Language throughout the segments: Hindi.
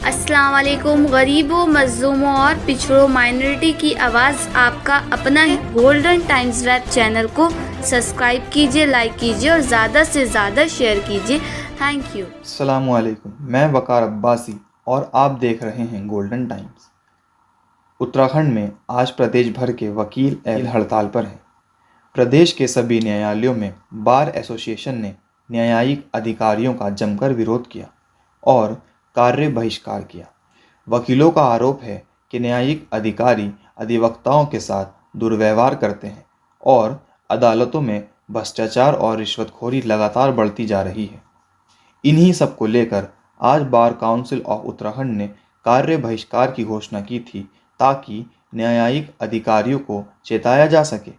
अस्सलाम वालेकुम। गरीबों, मज़लूमों और पिछड़ों माइनॉरिटी की आवाज़ आपका अपना ही गोल्डन टाइम्स वेब चैनल को सब्सक्राइब कीजिए, लाइक कीजिए और ज़्यादा से ज़्यादा शेयर कीजिए। Thank you. अस्सलाम वालेकुम। मैं वकार अब्बासी और आप देख रहे हैं गोल्डन टाइम्स। उत्तराखंड में आज प्रदेश भर के वकील हड़ताल पर हैं। प्रदेश के सभी न्यायालयों में बार एसोसिएशन ने न्यायिक अधिकारियों का जमकर विरोध किया और कार्य बहिष्कार किया। वकीलों का आरोप है कि न्यायिक अधिकारी अधिवक्ताओं के साथ दुर्व्यवहार करते हैं और अदालतों में भ्रष्टाचार और रिश्वतखोरी लगातार बढ़ती जा रही है। इन्हीं सब को लेकर आज बार काउंसिल ऑफ उत्तराखंड ने कार्य बहिष्कार की घोषणा की थी ताकि न्यायिक अधिकारियों को चेताया जा सके।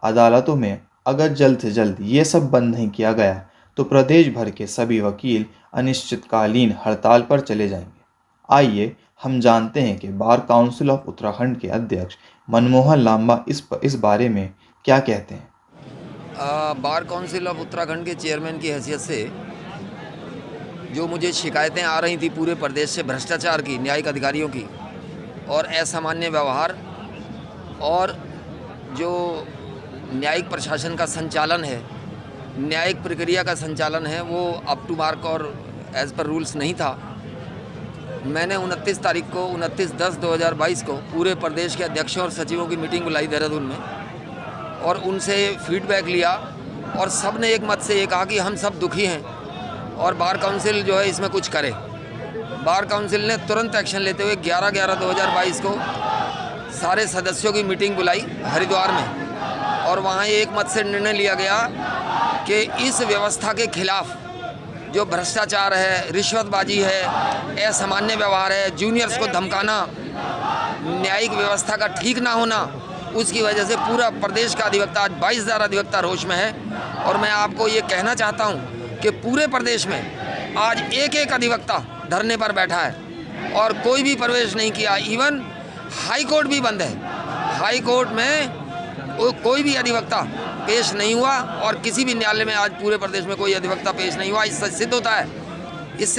अदालतों में अगर जल्द से जल्द ये सब बंद नहीं किया गया तो प्रदेश भर के सभी वकील अनिश्चितकालीन हड़ताल पर चले जाएंगे। आइए हम जानते हैं कि बार काउंसिल ऑफ उत्तराखंड के अध्यक्ष मनमोहन लांबा इस बारे में क्या कहते हैं। बार काउंसिल ऑफ उत्तराखंड के चेयरमैन की हैसियत से जो मुझे शिकायतें आ रही थी पूरे प्रदेश से भ्रष्टाचार की, न्यायिक अधिकारियों की और असामान्य व्यवहार और जो न्यायिक प्रशासन का संचालन है, न्यायिक प्रक्रिया का संचालन है, वो अप टू मार्क और एज़ पर रूल्स नहीं था। मैंने 29 तारीख को 29/10/2022 को पूरे प्रदेश के अध्यक्षों और सचिवों की मीटिंग बुलाई देहरादून में और उनसे फीडबैक लिया और सब ने एक मत से ये कहा कि हम सब दुखी हैं और बार काउंसिल जो है इसमें कुछ करे। बार काउंसिल ने तुरंत एक्शन लेते हुए 11/11/2022 को सारे सदस्यों की मीटिंग बुलाई हरिद्वार में और वहाँ एक मत से निर्णय लिया गया कि इस व्यवस्था के खिलाफ जो भ्रष्टाचार है, रिश्वतबाजी है, असामान्य व्यवहार है, जूनियर्स को धमकाना, न्यायिक व्यवस्था का ठीक ना होना, उसकी वजह से पूरा प्रदेश का अधिवक्ता आज 22,000 अधिवक्ता रोष में है। और मैं आपको ये कहना चाहता हूँ कि पूरे प्रदेश में आज एक एक अधिवक्ता धरने पर बैठा है और कोई भी प्रवेश नहीं किया। इवन हाई कोर्ट भी बंद है। हाई कोर्ट में कोई भी अधिवक्ता पेश नहीं हुआ और किसी भी न्यायालय में आज पूरे प्रदेश में कोई अधिवक्ता पेश नहीं हुआ। इससे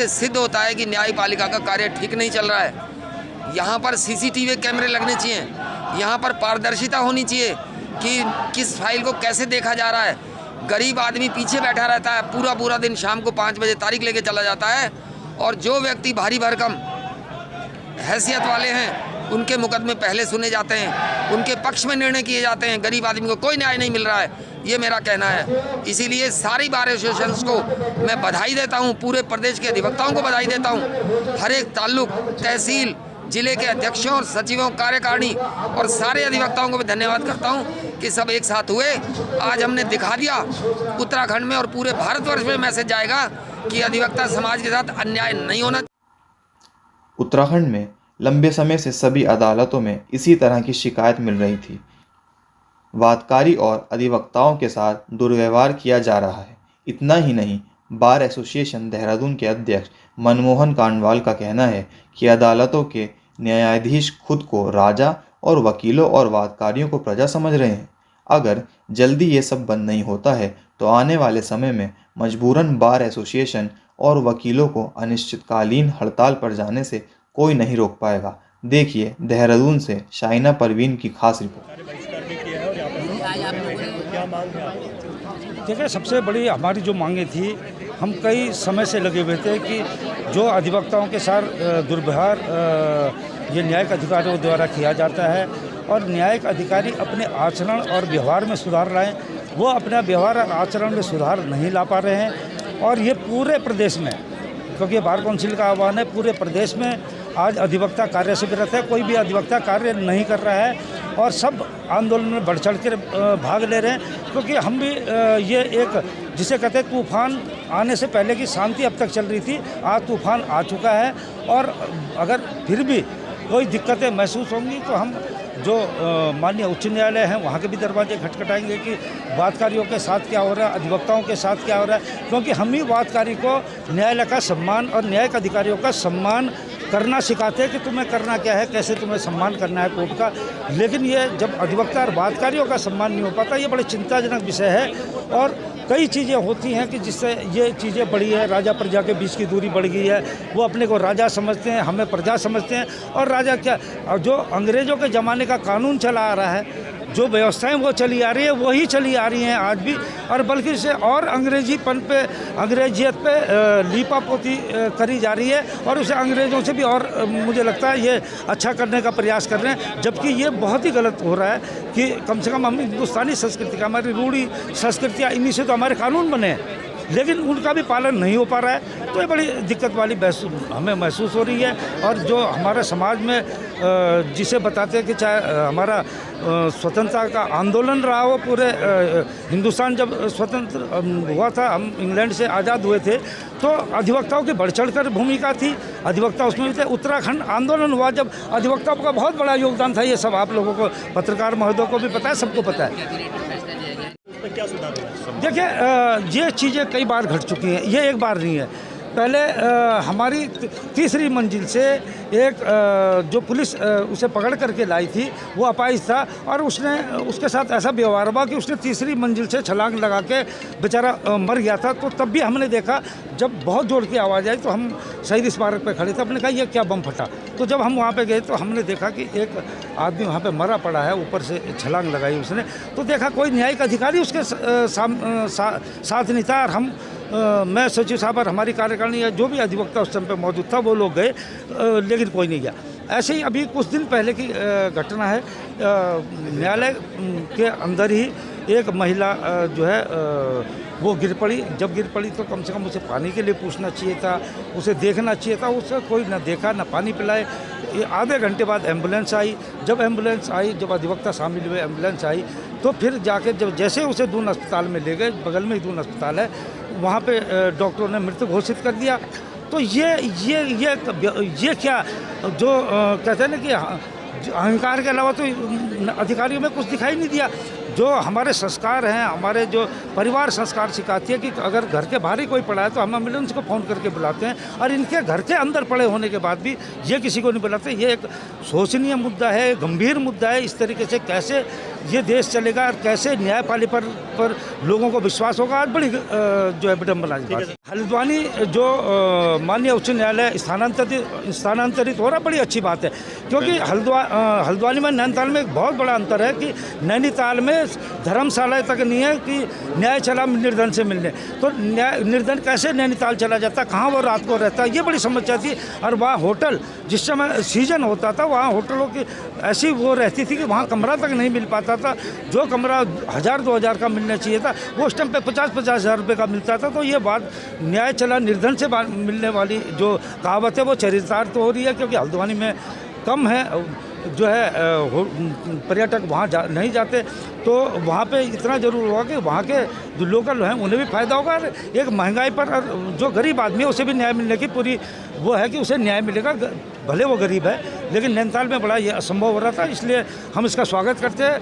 सिद्ध होता है कि न्यायपालिका का कार्य ठीक नहीं चल रहा है। यहाँ पर सीसीटीवी कैमरे लगने चाहिए, यहाँ पर पारदर्शिता होनी चाहिए कि किस फाइल को कैसे देखा जा रहा है। गरीब आदमी पीछे बैठा रहता है, पूरा दिन शाम को 5 बजे तारीख लेके चला जाता है और जो व्यक्ति भारी भरकम हैसियत वाले हैं उनके मुकदमे पहले सुने जाते हैं, उनके पक्ष में निर्णय किए जाते हैं। गरीब आदमी को कोई न्याय नहीं मिल रहा है, ये मेरा कहना है। इसीलिए सारी बार एसोसिएशंस को मैं बधाई देता हूँ, पूरे प्रदेश के अधिवक्ताओं को बधाई देता हूँ। हर एक ताल्लुक, तहसील, जिले के अध्यक्षों और सचिवों, कार्यकारिणी और सारे अधिवक्ताओं को भी धन्यवाद करता हूँ कि सब एक साथ हुए। आज हमने दिखा दिया उत्तराखंड में और पूरे भारतवर्ष में मैसेज जाएगा कि अधिवक्ता समाज के साथ अन्याय नहीं होना। उत्तराखंड में लंबे समय से सभी अदालतों में इसी तरह की शिकायत मिल रही थी। वादकारी और अधिवक्ताओं के साथ दुर्व्यवहार किया जा रहा है। इतना ही नहीं, बार एसोसिएशन देहरादून के अध्यक्ष मनमोहन कांडवाल का कहना है कि अदालतों के न्यायाधीश खुद को राजा और वकीलों और वादकारियों को प्रजा समझ रहे हैं। अगर जल्दी ये सब बंद नहीं होता है तो आने वाले समय में मजबूरन बार एसोसिएशन और वकीलों को अनिश्चितकालीन हड़ताल पर जाने से कोई नहीं रोक पाएगा। देखिए देहरादून से शाइना परवीन की खास रिपोर्ट। देखिए, सबसे बड़ी हमारी जो मांगे थी, हम कई समय से लगे हुए थे कि जो अधिवक्ताओं के साथ दुर्व्यवहार ये न्यायिक अधिकारियों द्वारा किया जाता है और न्यायिक अधिकारी अपने आचरण और व्यवहार में सुधार लाएं, वो अपना व्यवहार और आचरण में सुधार नहीं ला पा रहे हैं। और ये पूरे प्रदेश में, क्योंकि बार काउंसिल का आह्वान है, पूरे प्रदेश में आज अधिवक्ता कार्य से विरत है। कोई भी अधिवक्ता कार्य नहीं कर रहा है और सब आंदोलन में बढ़ चढ़ कर भाग ले रहे हैं। क्योंकि हम भी ये एक जिसे कहते हैं तूफान आने से पहले की शांति अब तक चल रही थी, आज तूफान आ चुका है और अगर फिर भी कोई दिक्कतें महसूस होंगी तो हम जो माननीय उच्च न्यायालय हैं वहाँ के भी दरवाजे खटखटाएंगे कि वादकारियों के साथ क्या हो रहा है, अधिवक्ताओं के साथ क्या हो रहा है। क्योंकि हम ही वादकारी को न्यायालय का सम्मान और न्यायिक अधिकारियों का सम्मान करना सिखाते हैं कि तुम्हें करना क्या है, कैसे तुम्हें सम्मान करना है कोर्ट का। लेकिन ये जब अधिवक्ता और वादकारियों का सम्मान नहीं हो पाता, ये बड़े चिंताजनक विषय है। और कई चीज़ें होती हैं कि जिससे ये चीज़ें बढ़ी है। राजा प्रजा के बीच की दूरी बढ़ गई है, वो अपने को राजा समझते हैं, हमें प्रजा समझते हैं। और राजा क्या, और जो अंग्रेज़ों के ज़माने का कानून चला आ रहा है, जो व्यवस्थाएं वो चली आ रही है, वही चली आ रही हैं आज भी। और बल्कि इससे और अंग्रेजीपन पे, अंग्रेजियत पे लीपापोती करी जा रही है और उसे अंग्रेज़ों से भी और मुझे लगता है ये अच्छा करने का प्रयास कर रहे हैं। जबकि ये बहुत ही गलत हो रहा है कि कम से कम हम हिंदुस्तानी संस्कृति का, हमारी रूढ़ी संस्कृतियाँ, इन्हीं से तो हमारे कानून बने हैं, लेकिन उनका भी पालन नहीं हो पा रहा है। तो ये बड़ी दिक्कत वाली हमें महसूस हो रही है। और जो हमारे समाज में जिसे बताते हैं कि चाहे हमारा स्वतंत्रता का आंदोलन रहा हो, पूरे हिंदुस्तान जब स्वतंत्र हुआ था, हम इंग्लैंड से आज़ाद हुए थे, तो अधिवक्ताओं की बढ़ चढ़कर भूमिका थी, अधिवक्ता उसमें भी थे। उत्तराखंड आंदोलन हुआ जब, अधिवक्ताओं का बहुत बड़ा योगदान था। ये सब आप लोगों को, पत्रकार महोदयों को भी पता है, सबको पता है। देखिए, ये चीज़ें कई बार घट चुकी हैं, ये एक बार नहीं है। पहले हमारी तीसरी मंजिल से एक जो पुलिस उसे पकड़ करके लाई थी, वो अपाहिज था और उसके साथ ऐसा व्यवहार हुआ कि उसने तीसरी मंजिल से छलांग लगा के बेचारा मर गया था। तो तब भी हमने देखा, जब बहुत जोर की आवाज़ आई तो हम शहीद स्मारक पे खड़े थे, हमने कहा ये क्या बम फटा। तो जब हम वहाँ पे गए तो हमने देखा कि एक आदमी वहाँ पे मरा पड़ा है, ऊपर से छलांग लगाई उसने। तो देखा कोई न्यायिक अधिकारी उसके साथ नहीं था। और मैं सचिव साहब और हमारी कार्यकारिणी या जो भी अधिवक्ता उस समय पे मौजूद था, वो लोग गए, लेकिन कोई नहीं गया। ऐसे ही अभी कुछ दिन पहले की घटना है, न्यायालय के अंदर ही एक महिला जो है वो गिर पड़ी। जब गिर पड़ी तो कम से कम उसे पानी के लिए पूछना चाहिए था, उसे देखना चाहिए था। उसे कोई ना देखा, ना पानी पिलाए। आधे घंटे बाद एम्बुलेंस आई। जब एम्बुलेंस आई, जब अधिवक्ता शामिल हुए, एम्बुलेंस आई, तो फिर जाके जब जैसे उसे दून अस्पताल में ले गए, बगल में ही दून अस्पताल है, वहाँ पे डॉक्टरों ने मृत घोषित कर दिया। तो ये क्या, जो कहते हैं ना कि अहंकार के अलावा तो अधिकारियों में कुछ दिखाई नहीं दिया। जो हमारे संस्कार हैं, हमारे जो परिवार संस्कार सिखाती है कि अगर घर के बाहर ही कोई पड़ा है तो हम एम्बुलेंस को फ़ोन करके बुलाते हैं, और इनके घर के अंदर पड़े होने के बाद भी ये किसी को नहीं बुलाते। ये एक शोचनीय मुद्दा है, गंभीर मुद्दा है। इस तरीके से कैसे ये देश चलेगा और कैसे न्यायपालिका पर लोगों को विश्वास होगा, आज बड़ी जो है विडम्बना की बात है। हल्द्वानी जो माननीय उच्च न्यायालय स्थानांतरित हो रहा, बड़ी अच्छी बात है। क्योंकि हल्द्वानी में नैनीताल में एक बहुत बड़ा अंतर है कि नैनीताल में धर्मशाला तक नहीं है कि न्याय चला निर्धन से मिलने। तो निर्धन कैसे नैनीताल चला जाता, कहाँ वो रात को रहता, ये बड़ी समस्या थी। और वहाँ होटल, जिस समय सीजन होता था, वहाँ होटलों की ऐसी वो रहती थी कि वहाँ कमरा तक नहीं मिल पाता था। जो कमरा 1000-2000 का मिलना चाहिए था, वो उस टाइम पे 50-50 हज़ार रुपये का मिलता था। तो ये बात न्याय चला निर्धन से मिलने वाली जो कहावत है, वो चरितार्थ हो रही है। क्योंकि हल्द्वानी में कम है जो है पर्यटक वहाँ नहीं जाते, तो वहाँ पे इतना ज़रूर होगा कि वहाँ के जो लोकल हैं उन्हें भी फ़ायदा होगा। और एक महंगाई पर जो गरीब आदमी है उसे भी न्याय मिलने की पूरी वो है कि उसे न्याय मिलेगा, भले वो गरीब है। लेकिन नैनीताल में बड़ा ये असंभव हो रहा था, इसलिए हम इसका स्वागत करते हैं।